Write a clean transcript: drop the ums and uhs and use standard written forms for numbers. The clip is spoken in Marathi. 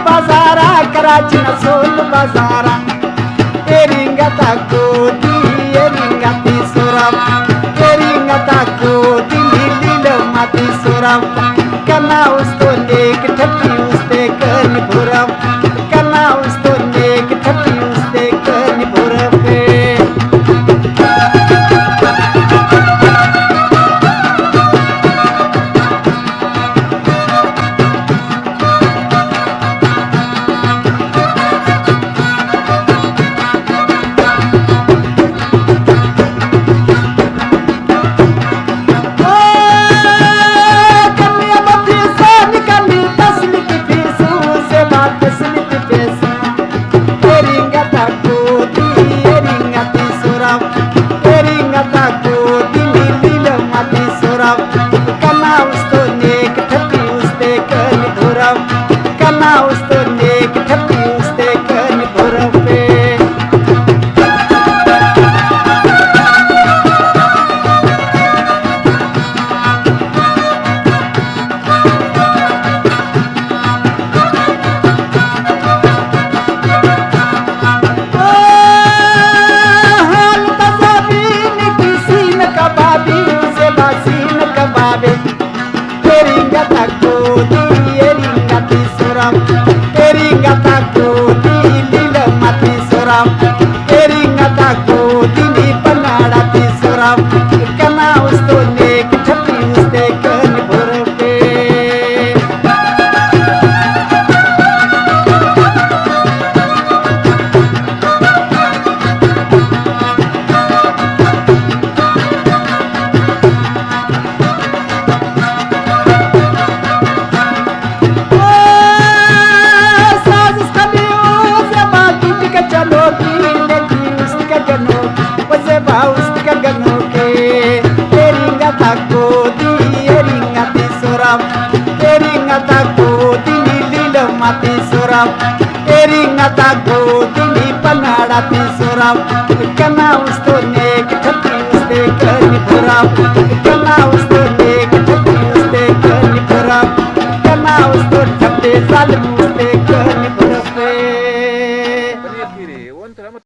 बाजारा कराची ना सोल बाजारा एरिंगा ताको दी एरिंगा ती सोराम एरिंगा ताको दी लील माती सोराम कना उस्तो नेक ठप्पी उस्ते करनी भुरम कना उस्तो नेक ठप्पी उस्ते करनी भुरम Eringa tago dini panadati suram kana usto nek thati uste kani puram kana usto nek thati uste kani puram kana usto thate zalim uste